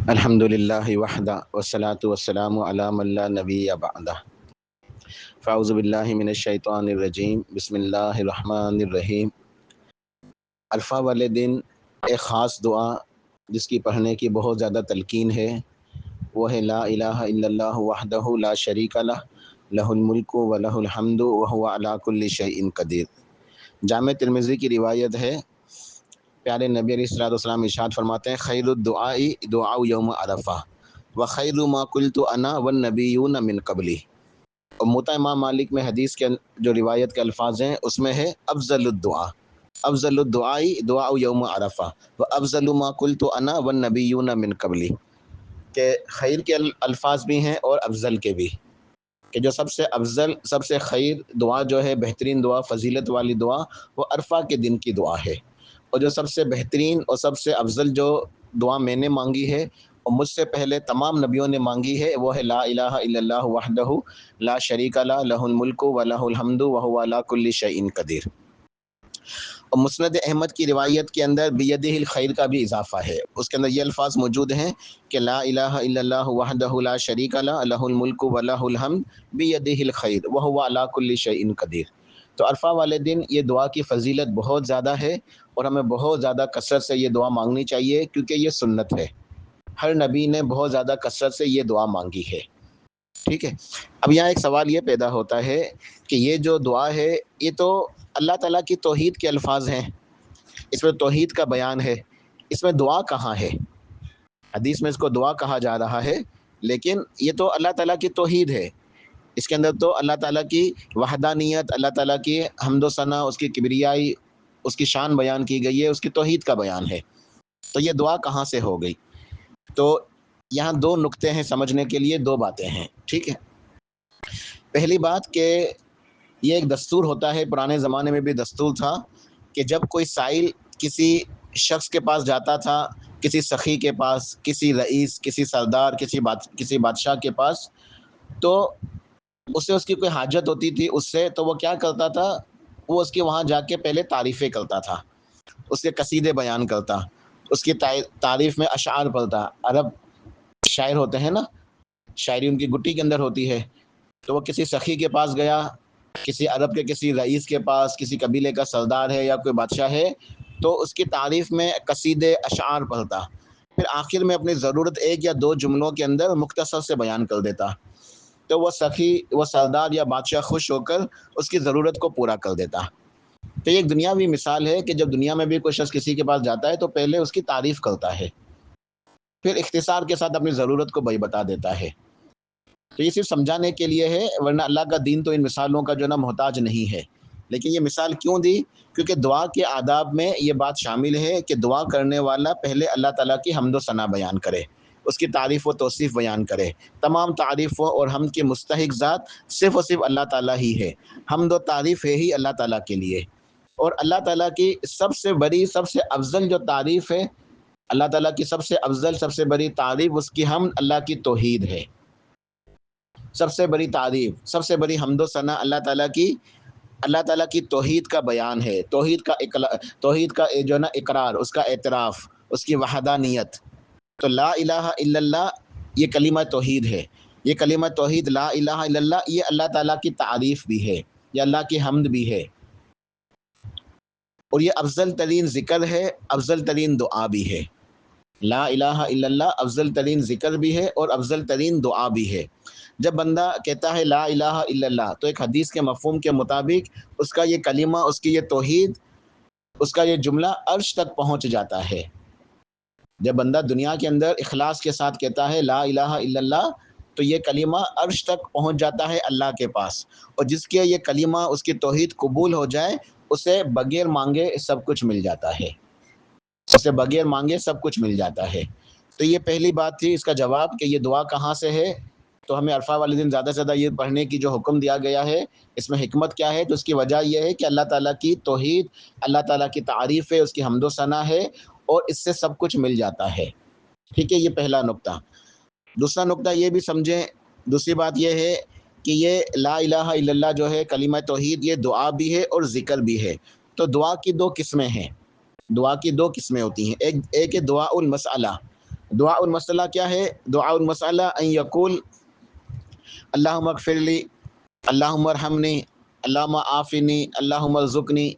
الحمدللہ وحدہ والصلاة والسلام علی من لا نبی بعدہ فاعوذ باللہ من الشیطان الرجیم بسم اللہ الرحمن الرحیم۔ الفا والے دن ایک خاص دعا جس کی پڑھنے کی بہت زیادہ تلقین ہے وہ ہے لا الہ الا اللہ وحدہ لا شریک لہ لہ الملک و لہ الحمد وہو علی کل شیء قدیر۔ جامع ترمذی کی روایت ہے، پیارے نبی علیہ الصلوۃ والسلام ارشاد فرماتے ہیں خیر الدعاء دعاء یوم عرفہ وخیر ما قلت انا والنبیون من قبلی۔ اور موطا امام مالک میں حدیث کے جو روایت کے الفاظ ہیں اس میں ہے افضل الدعاء دعاء یوم عرفہ وافضل ما قلت انا والنبیون من قبلی، کہ خیر کے الفاظ بھی ہیں اور افضل کے بھی، کہ جو سب سے افضل سب سے خیر دعا جو ہے، بہترین دعا، فضیلت والی دعا، وہ عرفہ کے دن کی دعا ہے۔ اور جو سب سے بہترین اور سب سے افضل جو دعا میں نے مانگی ہے اور مجھ سے پہلے تمام نبیوں نے مانگی ہے وہ ہے لا الہ الا اللہ وحدہ لا شریک لہ لہ الملک و لہ الحمد وہو علی کل شیء قدیر۔ اور مسند احمد کی روایت کے اندر بیدہ الخیر کا بھی اضافہ ہے، اس کے اندر یہ الفاظ موجود ہیں کہ لا الہ الا اللہ وحدہ لا شریک لہ لہ الملک و لہ الحمد بیدہ الخیر وہو علی کل شیء قدیر۔ تو عرفہ والے دن یہ دعا کی فضیلت بہت زیادہ ہے اور ہمیں بہت زیادہ کثرت سے یہ دعا مانگنی چاہیے، کیونکہ یہ سنت ہے، ہر نبی نے بہت زیادہ کثرت سے یہ دعا مانگی ہے۔ ٹھیک ہے، اب یہاں ایک سوال یہ پیدا ہوتا ہے کہ یہ جو دعا ہے یہ تو اللہ تعالیٰ کی توحید کے الفاظ ہیں، اس میں توحید کا بیان ہے، اس میں دعا کہاں ہے؟ حدیث میں اس کو دعا کہا جا رہا ہے، لیکن یہ تو اللہ تعالیٰ کی توحید ہے، اس کے اندر تو اللہ تعالیٰ کی وحدانیت، اللہ تعالیٰ کی حمد و ثنا، اس کی کبریائی، اس کی شان بیان کی گئی ہے، اس کی توحید کا بیان ہے، تو یہ دعا کہاں سے ہو گئی؟ تو یہاں دو نقطے ہیں سمجھنے کے لیے، دو باتیں ہیں۔ ٹھیک ہے، پہلی بات کہ یہ ایک دستور ہوتا ہے، پرانے زمانے میں بھی دستور تھا کہ جب کوئی سائل کسی شخص کے پاس جاتا تھا، کسی سخی کے پاس، کسی رئیس، کسی سردار، کسی بادشاہ کے پاس، تو اسے اس کی کوئی حاجت ہوتی تھی اس سے، تو وہ کیا کرتا تھا، وہ اس کی وہاں جا کے پہلے تعریفیں کرتا تھا، اس کے قصیدے بیان کرتا، اس کی تعریف میں اشعار پڑھتا۔ عرب شاعر ہوتے ہیں نا، شاعری ان کی گٹی کے اندر ہوتی ہے، تو وہ کسی سخی کے پاس گیا، کسی عرب کے کسی رئیس کے پاس، کسی قبیلے کا سردار ہے یا کوئی بادشاہ ہے، تو اس کی تعریف میں قصیدے اشعار پڑھتا، پھر آخر میں اپنی ضرورت ایک یا دو جملوں کے اندر مختصر سے بیان کر دیتا، تو وہ سخی، وہ سردار یا بادشاہ خوش ہو کر اس کی ضرورت کو پورا کر دیتا۔ تو یہ ایک دنیاوی مثال ہے کہ جب دنیا میں بھی کوئی شخص کسی کے پاس جاتا ہے تو پہلے اس کی تعریف کرتا ہے، پھر اختصار کے ساتھ اپنی ضرورت کو بتا دیتا ہے۔ تو یہ صرف سمجھانے کے لیے ہے، ورنہ اللہ کا دین تو ان مثالوں کا جو نا محتاج نہیں ہے۔ لیکن یہ مثال کیوں دی؟ کیونکہ دعا کے آداب میں یہ بات شامل ہے کہ دعا کرنے والا پہلے اللہ تعالیٰ کی حمد و ثنا بیان کرے، اس کی تعریف و توصیف بیان کرے۔ تمام تعریفوں اور حمد کی مستحق ذات صرف اور صرف اللہ تعالیٰ ہی ہے، حمد و تعریف ہے ہی اللہ تعالیٰ کے لیے۔ اور اللہ تعالیٰ کی سب سے بڑی، سب سے افضل جو تعریف ہے، اللہ تعالیٰ کی سب سے افضل، سب سے بڑی تعریف اس کی حمد، اللہ کی توحید ہے۔ سب سے بڑی تعریف، سب سے بڑی حمد و ثنا اللہ تعالیٰ کی توحید کا بیان ہے، توحید کا جو نا اقرار، اس کا اعتراف، اس کی وحدانیت۔ تو لا الہ الا اللہ یہ کلمہ توحید ہے، یہ کلمہ توحید لا الہ الا اللہ یہ اللہ تعالیٰ کی تعریف بھی ہے، یہ اللہ کی حمد بھی ہے، اور یہ افضل ترین ذکر ہے، افضل ترین دعا بھی ہے۔ لا الہ الا اللہ افضل ترین ذکر بھی ہے اور افضل ترین دعا بھی ہے۔ جب بندہ کہتا ہے لا الہ الا اللہ، تو ایک حدیث کے مفہوم کے مطابق اس کا یہ کلمہ، اس کی یہ توحید، اس کا یہ جملہ عرش تک پہنچ جاتا ہے۔ جب بندہ دنیا کے اندر اخلاص کے ساتھ کہتا ہے لا الہ الا اللہ، تو یہ کلمہ عرش تک پہنچ جاتا ہے اللہ کے پاس، اور جس کے یہ کلمہ، اس کی توحید قبول ہو جائے، اسے بغیر مانگے سب کچھ مل جاتا ہے، اسے بغیر مانگے سب کچھ مل جاتا ہے۔ تو یہ پہلی بات تھی اس کا جواب کہ یہ دعا کہاں سے ہے۔ تو ہمیں عرفہ والے دن زیادہ سے زیادہ یہ پڑھنے کی جو حکم دیا گیا ہے، اس میں حکمت کیا ہے؟ تو اس کی وجہ یہ ہے کہ اللہ تعالیٰ کی توحید، اللہ تعالیٰ کی تعریف ہے، اس کی حمد و ثنا ہے، اور اس سے سب کچھ مل جاتا ہے۔ ٹھیک ہے، یہ پہلا نقطہ۔ دوسرا نقطہ یہ بھی سمجھیں، دوسری بات یہ ہے کہ یہ لا الہ الا اللہ جو ہے کلمہ توحید، یہ دعا بھی ہے اور ذکر بھی ہے۔ تو دعا کی دو قسمیں ہیں، دعا کی دو قسمیں ہوتی ہیں، ایک ہے دعا المسئلہ، دعا المسئلہ کیا ہے؟ دعا المسئلہ ان یقول اللہم اغفر لی، اللہم ارحمنی، اللہم عافنی، اللہم ارزقنی.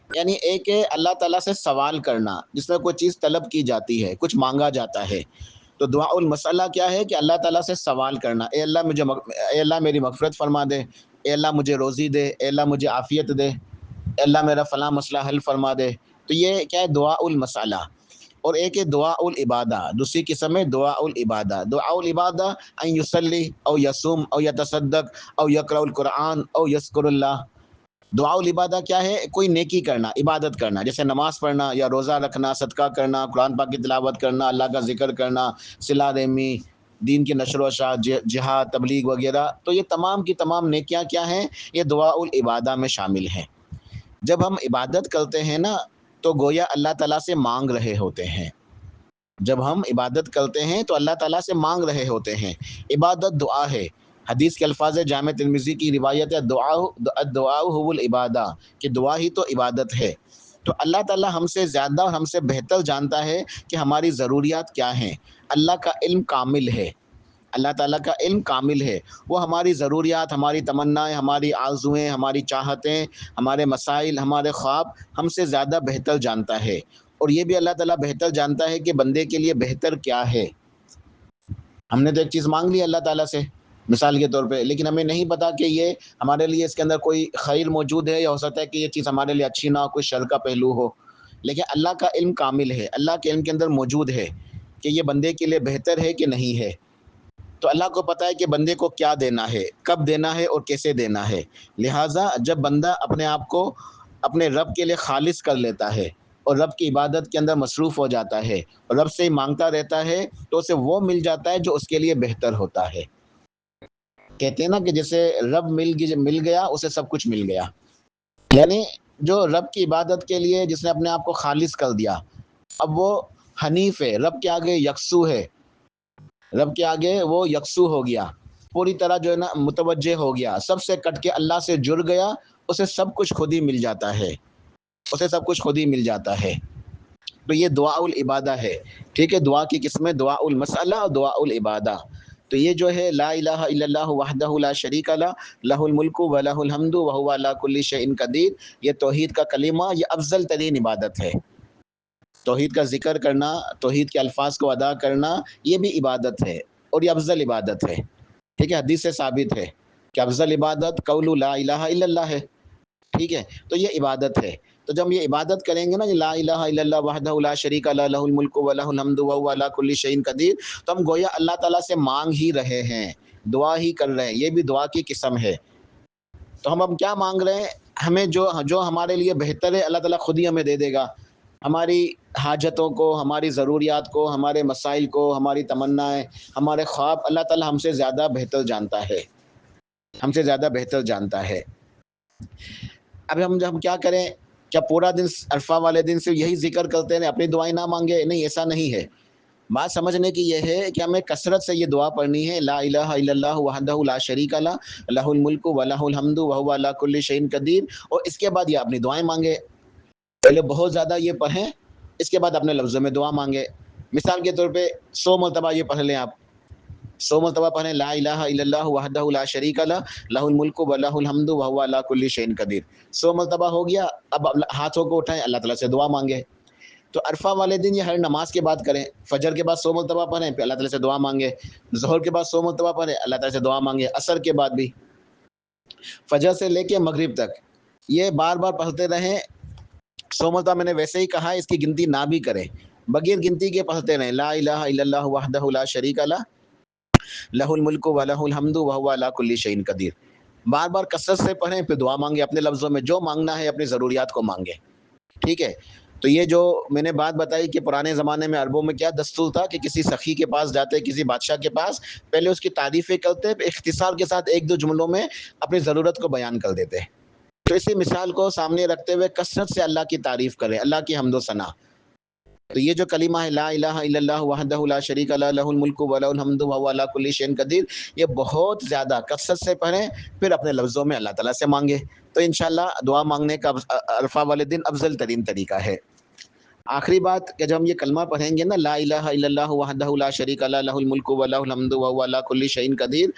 یعنی ایک ہے اللہ تعالیٰ سے سوال کرنا، جس میں کوئی چیز طلب کی جاتی ہے، کچھ مانگا جاتا ہے. تو دعا المسئلہ کیا ہے کہ اللہ تعالیٰ سے سوال کرنا، اے اللہ اے اللہ میری مغفرت فرما دے، اے اللہ مجھے روزی دے، اے اللہ مجھے عافیت دے، اے اللہ میرا فلاں مسئلہ حل فرما دے. تو یہ کیا ہے؟ دعا المسئلہ. اور ایک ہے دعا العبادہ، دوسری قسم ہے دعا العبادہ. دعا العبادہ ان یصلی او یصوم او یتصدق او یقرأ القرآن او یذکر اللہ. دعا العبادہ کیا ہے؟ کوئی نیکی کرنا، عبادت کرنا، جیسے نماز پڑھنا یا روزہ رکھنا، صدقہ کرنا، قرآن پاک کی تلاوت کرنا، اللہ کا ذکر کرنا، صلہ رحمی، دین کی نشر و اشاعت، جہاد، تبلیغ وغیرہ. تو یہ تمام کی تمام نیکیاں کیا ہیں؟ یہ دعا العبادہ میں شامل ہیں. جب ہم عبادت کرتے ہیں نا تو گویا اللہ تعالیٰ سے مانگ رہے ہوتے ہیں. جب ہم عبادت کرتے ہیں تو اللہ تعالیٰ سے مانگ رہے ہوتے ہیں. عبادت دعا ہے. حدیث کے الفاظ جامع ترمذی کی روایت ہے، دعا هو العبادہ، کہ دعا ہی تو عبادت ہے. تو اللہ تعالیٰ ہم سے زیادہ اور ہم سے بہتر جانتا ہے کہ ہماری ضروریات کیا ہیں. اللہ کا علم کامل ہے، اللہ تعالیٰ کا علم کامل ہے. وہ ہماری ضروریات، ہماری تمنائیں، ہماری آرزوئیں، ہماری چاہتیں، ہمارے مسائل، ہمارے خواب ہم سے زیادہ بہتر جانتا ہے. اور یہ بھی اللہ تعالیٰ بہتر جانتا ہے کہ بندے کے لیے بہتر کیا ہے. ہم نے تو ایک چیز مانگ لی اللہ تعالیٰ سے مثال کے طور پہ، لیکن ہمیں نہیں پتا کہ یہ ہمارے لیے اس کے اندر کوئی خیر موجود ہے، یا ہو سکتا ہے کہ یہ چیز ہمارے لیے اچھی نہ ہو، کوئی شر کا پہلو ہو. لیکن اللہ کا علم کامل ہے، اللہ کے علم کے اندر موجود ہے کہ یہ بندے کے لیے بہتر ہے کہ نہیں ہے. تو اللہ کو پتہ ہے کہ بندے کو کیا دینا ہے، کب دینا ہے اور کیسے دینا ہے. لہٰذا جب بندہ اپنے آپ کو اپنے رب کے لیے خالص کر لیتا ہے اور رب کی عبادت کے اندر مصروف ہو جاتا ہے اور رب سے ہی مانگتا رہتا ہے، تو اسے وہ مل جاتا ہے جو اس کے لیے بہتر ہوتا ہے. کہتے ہیں نا کہ جیسے رب مل گیا اسے سب کچھ مل گیا. یعنی جو رب کی عبادت کے لیے جس نے اپنے آپ کو خالص کر دیا، اب وہ حنیف ہے، رب کے آگے یکسو ہے، رب کے آگے وہ یکسو ہو گیا، پوری طرح جو ہے نا متوجہ ہو گیا، سب سے کٹ کے اللہ سے جڑ گیا. اسے سب کچھ خود ہی مل جاتا ہے، اسے سب کچھ خود ہی مل جاتا ہے. تو یہ دعا العبادہ ہے. ٹھیک ہے، دعا کی قسمیں دعا المسئلہ اور دعا العبادہ. تو یہ جو ہے لا الہ الا اللہ وحدہ لا شریک لہ لہ الملک و لہ الحمد وہو علی کل شیء قدیر، یہ توحید کا کلمہ، یہ افضل ترین عبادت ہے. توحید کا ذکر کرنا، توحید کے الفاظ کو ادا کرنا، یہ بھی عبادت ہے اور یہ افضل عبادت ہے. ٹھیک ہے، حدیث سے ثابت ہے کہ افضل عبادت قول لا الہ الا اللہ ہے. ٹھیک ہے، تو یہ عبادت ہے. تو جب ہم یہ عبادت کریں گے نا، لا الہ الا اللہ وحدہ لا شریک لہ لہ الملک و لہ الحمد وہو علی کل شیء قدیر، تو ہم گویا اللہ تعالیٰ سے مانگ ہی رہے ہیں، دعا ہی کر رہے ہیں. یہ بھی دعا کی قسم ہے. تو ہم اب کیا مانگ رہے ہیں؟ ہمیں جو ہمارے لیے بہتر ہے اللہ تعالیٰ خود ہی ہمیں دے دے گا. ہماری حاجتوں کو، ہماری ضروریات کو، ہمارے مسائل کو، ہماری تمنائیں، ہمارے خواب اللہ تعالیٰ ہم سے زیادہ بہتر جانتا ہے، ہم سے زیادہ بہتر جانتا ہے. اب ہم کیا کریں؟ کیا پورا دن عرفہ والے دن سے یہی ذکر کرتے ہیں، اپنی دعائیں نہ مانگے؟ نہیں، ایسا نہیں ہے. بات سمجھنے کی یہ ہے کہ ہمیں کثرت سے یہ دعا پڑھنی ہے، لا الہ الا اللہ وحدہ لا شریک لہ لہ الملک و لہ الحمد وہو علی کل شیء قدیر. اور اس کے بعد یہ اپنی دعائیں مانگے. پہلے بہت زیادہ یہ پڑھیں، اس کے بعد اپنے لفظوں میں دعا مانگے. مثال کے طور پہ 100 مرتبہ یہ پڑھ لیں آپ، 100 مرتبہ پڑھیں لا الہ الا اللہ وحدہ لا شریک لہ لہ الملک و لہ الحمد وہو علی کل شیء قدیر. 100 مرتبہ ہو گیا. اب ہاتھوں کو اٹھائیں، اللہ تعالیٰ سے دعا مانگے. تو عرفہ والے دن یہ ہر نماز کے بعد کریں. فجر کے بعد 100 مرتبہ پڑھیں، پھر اللہ تعالیٰ سے دعا مانگے. ظہر کے بعد 100 مرتبہ پڑھیں، اللہ تعالیٰ سے دعا مانگے. عصر کے بعد بھی، فجر سے لے کے مغرب تک یہ بار بار پڑھتے رہیں. 100 مرتبہ میں نے ویسے ہی کہا، اس کی گنتی نہ بھی کریں، بغیر گنتی کے پڑھتے رہیں. لا الہ الا اللہ وحدہ لا شریک لہ لہ الملک و لہ الحمد وہو علی کل شیء قدیر. بار بار کثرت سے پڑھیں، پھر دعا مانگے. اپنے لفظوں میں جو مانگنا ہے، اپنی ضروریات کو مانگے. ٹھیک ہے. تو یہ جو میں نے بات بتائی کہ پرانے زمانے میں عربوں میں کیا دستور تھا کہ کسی سخی کے پاس جاتے، کسی بادشاہ کے پاس، پہلے اس کی تعریفیں کرتے، اختصار کے ساتھ ایک دو جملوں میں اپنی ضرورت کو بیان کر دیتے. تو اسی مثال کو سامنے رکھتے ہوئے کثرت سے اللہ کی تعریف کریں، اللہ کی حمد و ثنا. تو یہ جو کلمہ ہے لا الہ الا اللہ وحدہ لا شریک لہ لہ الملک و لہ الحمد وہو علی کل شیء قدیر، یہ بہت زیادہ کثرت سے پڑھیں، پھر اپنے لفظوں میں اللہ تعالیٰ سے مانگے. تو انشاءاللہ دعا مانگنے کا عرفہ والے دن افضل ترین طریقہ ہے. آخری بات کہ جب ہم یہ کلمہ پڑھیں گے نا، لا الہ الا اللہ وحدہ لا شریک لہ لہ الملک و لہ الحمد وہو علی کل شیء قدیر،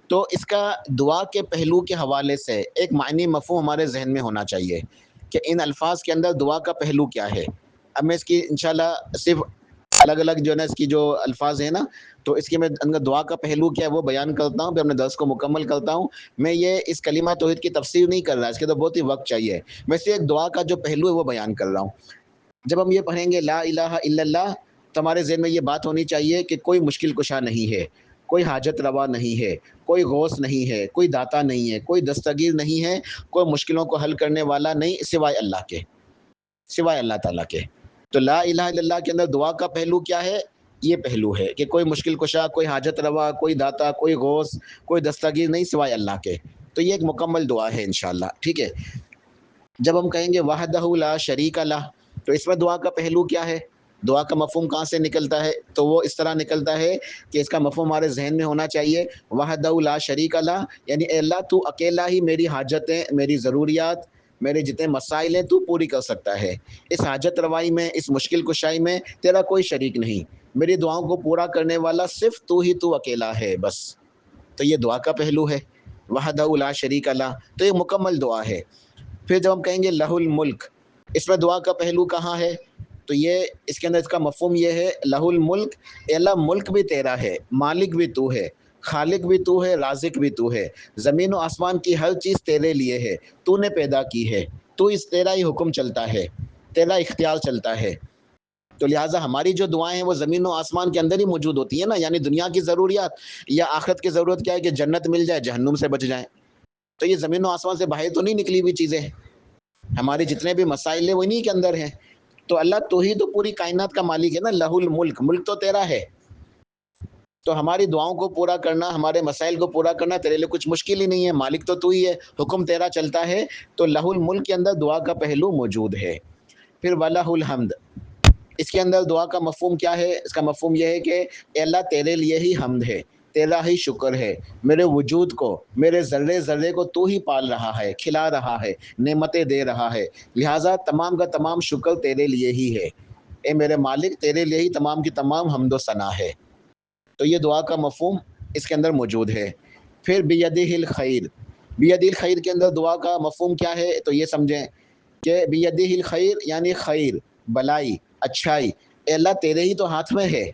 تو اس کا دعا کے پہلو کے حوالے سے ایک معنی مفہوم ہمارے ذہن میں ہونا چاہیے کہ ان الفاظ کے اندر دعا کا پہلو کیا ہے۔ اب میں اس کی انشاءاللہ صرف الگ الگ جو ہے نا اس کی جو الفاظ ہیں نا، تو اس کی میں اندر دعا کا پہلو کیا ہے وہ بیان کرتا ہوں، پھر اپنے درس کو مکمل کرتا ہوں۔ میں یہ اس کلمہ توحید کی تفسیر نہیں کر رہا، اس کے تو بہت ہی وقت چاہیے، میں صرف ایک دعا کا جو پہلو ہے وہ بیان کر رہا ہوں۔ جب ہم یہ پڑھیں گے لا الہ الا اللہ، تو ہمارے ذہن میں یہ بات ہونی چاہیے کہ کوئی مشکل کشا نہیں ہے، کوئی حاجت روا نہیں ہے، کوئی غوث نہیں ہے، کوئی داتا نہیں ہے، کوئی دستگیر نہیں ہے، کوئی مشکلوں کو حل کرنے والا نہیں سوائے اللہ کے، سوائے اللہ تعالیٰ کے۔ تو لا الہ الا اللہ کے اندر دعا کا پہلو کیا ہے؟ یہ پہلو ہے کہ کوئی مشکل کشا، کوئی حاجت روا، کوئی داتا، کوئی غوث، کوئی دستگیر نہیں سوائے اللہ کے۔ تو یہ ایک مکمل دعا ہے انشاءاللہ، ٹھیک ہے۔ جب ہم کہیں گے وحدہ لا شریک لہ، تو اس میں دعا کا پہلو کیا ہے؟ دعا کا مفہوم کہاں سے نکلتا ہے؟ تو وہ اس طرح نکلتا ہے کہ اس کا مفہوم ہمارے ذہن میں ہونا چاہیے، وحدہ لا شریک لہ، یعنی اے اللہ تو اکیلا ہی میری حاجتیں، میری ضروریات، میرے جتنے مسائل ہیں تو پوری کر سکتا ہے۔ اس حاجت روائی میں، اس مشکل کشائی میں تیرا کوئی شریک نہیں، میری دعاؤں کو پورا کرنے والا صرف تو ہی تو اکیلا ہے بس۔ تو یہ دعا کا پہلو ہے، وحدہ لا شریک لہ، تو یہ مکمل دعا ہے۔ پھر جب ہم کہیں گے لہ الملک، اس میں دعا کا پہلو کہاں ہے؟ تو یہ اس کے اندر اس کا مفہوم یہ ہے، لہ الملک، اے اللہ ملک بھی تیرا ہے، مالک بھی تو ہے، خالق بھی تو ہے، رازق بھی تو ہے، زمین و آسمان کی ہر چیز تیرے لیے ہے، تو نے پیدا کی ہے، تو اس تیرا ہی حکم چلتا ہے، تیرا اختیار چلتا ہے۔ تو لہٰذا ہماری جو دعائیں ہیں وہ زمین و آسمان کے اندر ہی موجود ہوتی ہیں نا، یعنی دنیا کی ضروریات یا آخرت کی ضرورت کیا ہے کہ جنت مل جائے، جہنم سے بچ جائیں، تو یہ زمین و آسمان سے باہر تو نہیں نکلی ہوئی چیزیں ہیں، ہمارے جتنے بھی مسائل ہیں وہ انہی کے اندر ہیں۔ تو اللہ تو ہی تو پوری کائنات کا مالک ہے نا، لہ الملک، ملک تو تیرا ہے، تو ہماری دعاؤں کو پورا کرنا، ہمارے مسائل کو پورا کرنا تیرے لیے کچھ مشکل ہی نہیں ہے، مالک تو ہی ہے، حکم تیرا چلتا ہے، تو لہ الملک کے اندر دعا کا پہلو موجود ہے۔ پھر وَلَہ الحمد، اس کے اندر دعا کا مفہوم کیا ہے؟ اس کا مفہوم یہ ہے کہ اے اللہ تیرے لیے ہی حمد ہے، تیرا ہی شکر ہے، میرے وجود کو، میرے ذرے ذرے کو تو ہی پال رہا ہے، کھلا رہا ہے، نعمتیں دے رہا ہے، لہٰذا تمام کا تمام شکر تیرے لیے ہی ہے، اے میرے مالک تیرے لیے ہی تمام کی تمام حمد و ثنا ہے۔ تو یہ دعا کا مفہوم اس کے اندر موجود ہے۔ پھر بیدہ الخیر، بیدہ الخیر کے اندر دعا کا مفہوم کیا ہے؟ تو یہ سمجھیں کہ بیدہ الخیر یعنی خیر، بلائی، اچھائی، اے اللہ تیرے ہی تو ہاتھ میں ہے،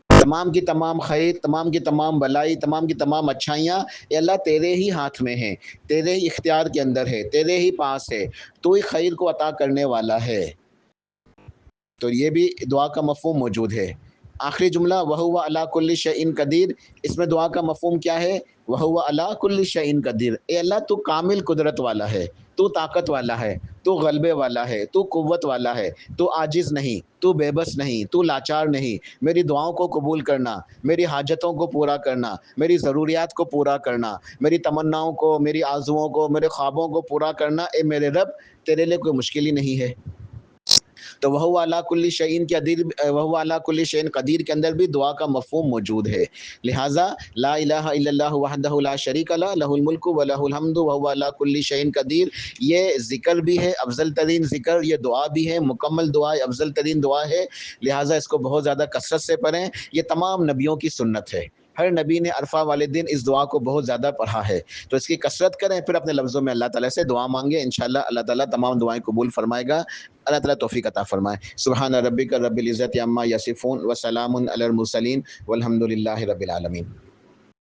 تمام کی تمام خیر، تمام کی تمام بلائی، تمام کی تمام اچھائیاں اے اللہ تیرے ہی ہاتھ میں ہیں، تیرے ہی اختیار کے اندر ہے، تیرے ہی پاس ہے، تو ہی خیر کو عطا کرنے والا ہے۔ تو یہ بھی دعا کا مفہوم موجود ہے۔ آخری جملہ وَهُوَ عَلَىٰ كُلِّ شَيْءٍ قدیر، اس میں دعا کا مفہوم کیا ہے؟ وَهُوَ عَلَىٰ كُلِّ شَيْءٍ قدیر، اے اللہ تو کامل قدرت والا ہے، تو طاقت والا ہے، تو غلبے والا ہے، تو قوت والا ہے، تو عاجز نہیں، تو بے بس نہیں، تو لاچار نہیں، میری دعاؤں کو قبول کرنا، میری حاجتوں کو پورا کرنا، میری ضروریات کو پورا کرنا، میری تمناؤں کو، میری آرزوؤں کو، میرے خوابوں کو پورا کرنا، اے میرے رب تیرے لیے کوئی مشکل ہی نہیں ہے۔ تو وَهُوَ عَلَىٰ كُلِّ شَيْءٍ قدیر، وَهُوَ عَلَىٰ كُلِّ شَيْءٍ قدیر کے اندر بھی دعا کا مفہوم موجود ہے۔ لہٰذا لا الہ الا اللہ وحدہ لا شریک لہ، لہ الملک ولہ الحمد وهو علی کل شیء قدیر، یہ ذکر بھی ہے، افضل ترین ذکر، یہ دعا بھی ہے، مکمل دعا، افضل ترین دعا ہے، لہٰذا اس کو بہت زیادہ کثرت سے پڑھیں، یہ تمام نبیوں کی سنت ہے، ہر نبی نے عرفہ والے دن اس دعا کو بہت زیادہ پڑھا ہے، تو اس کی کثرت کریں، پھر اپنے لفظوں میں اللہ تعالیٰ سے دعا مانگیں، انشاءاللہ اللہ تعالیٰ تمام دعائیں قبول فرمائے گا۔ اللہ تعالیٰ توفیق عطا فرمائے۔ سبحان ربک رب العزت عما یصفون وسلام علی المرسلین والحمد للہ رب العالمین۔